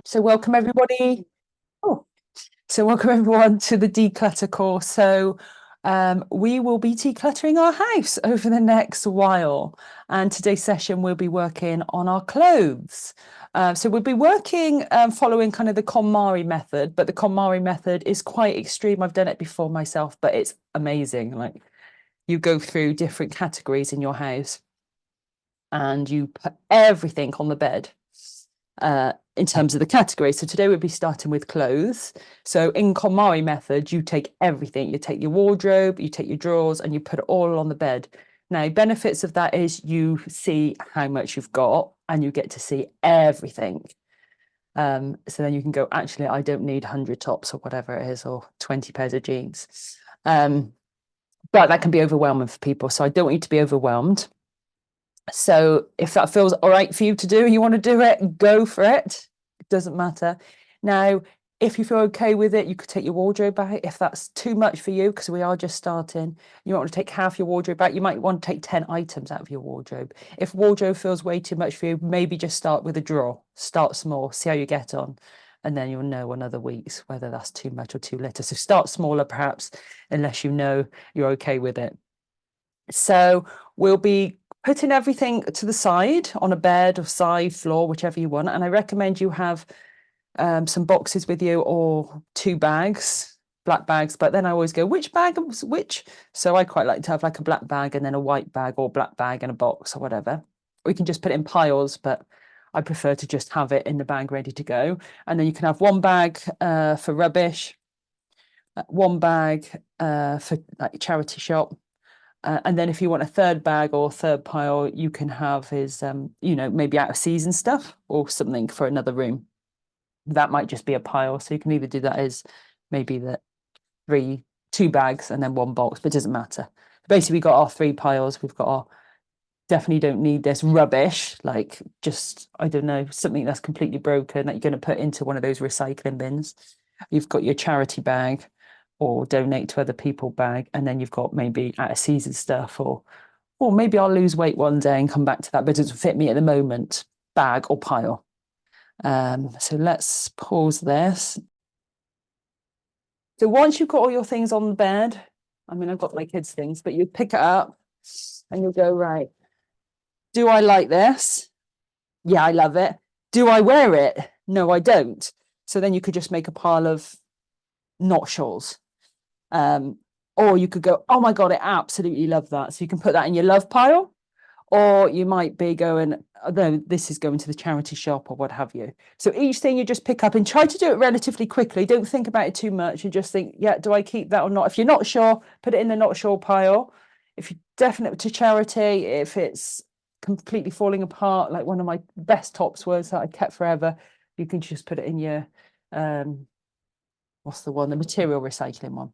So welcome everybody. Oh, so welcome everyone to the declutter course. We will be decluttering our house over the next while. And today's session we'll be working on our clothes. So we'll be working following kind of the KonMari method, but the KonMari method is quite extreme. I've done it before myself, but it's amazing. Like you go through different categories in your house and you put everything on the bed. In terms of the category. So today we'll be starting with clothes. So in KonMari method, you take everything. You take your wardrobe, you take your drawers, and you put it all on the bed. Now, benefits of that is you see how much you've got and you get to see everything. So then you can go, actually, I don't need 100 tops or whatever it is, or 20 pairs of jeans. But that can be overwhelming for people. So I don't want you to be overwhelmed. So if that feels all right for you to do, you want to do it, go for it. It doesn't matter. Now, if you feel okay with it, you could take your wardrobe out. If that's too much for you, because we are just starting, you want to take half your wardrobe out. You might want to take 10 items out of your wardrobe. If wardrobe feels way too much for you, maybe just start with a drawer. Start small, see how you get on. And then you'll know in other weeks whether that's too much or too little. So start smaller, perhaps, unless you know you're okay with it. So we'll be putting everything to the side on a bed or side, floor, whichever you want. And I recommend you have some boxes with you or 2 bags, black bags. But then I always go, which bag, which? So I quite like to have like a black bag and then a white bag or black bag and a box or whatever. We can just put it in piles, but I prefer to just have it in the bag ready to go. And then you can have 1 bag for rubbish, 1 bag for like charity shop. And then if you want a 3rd bag or 3rd pile, you can have his, maybe out of season stuff or something for another room. That might just be a pile. So you can either do that as maybe the 2 bags and then 1 box, but it doesn't matter. Basically, we've got our 3 piles. We've got our definitely don't need this rubbish, like just, I don't know, something that's completely broken that you're going to put into one of those recycling bins. You've got your charity bag or donate to other people bag, and then you've got maybe out of season stuff or maybe I'll lose weight one day and come back to that, but it doesn't fit me at the moment, bag or pile. So let's pause this. So once you've got all your things on the bed, I mean, I've got my kids' things, but you pick it up and you'll go, right, do I like this? Yeah, I love it. Do I wear it? No, I don't. So then you could just make a pile of not shawls. Or you could go, oh my God, I absolutely love that. So you can put that in your love pile. Or you might be going, oh, no, this is going to the charity shop or what have you. So each thing you just pick up and try to do it relatively quickly. Don't think about it too much and just think, yeah, do I keep that or not? If you're not sure, put it in the not sure pile. If you're definite to charity, if it's completely falling apart, like one of my best tops was that I kept forever, you can just put it in your, what's the one? The material recycling one.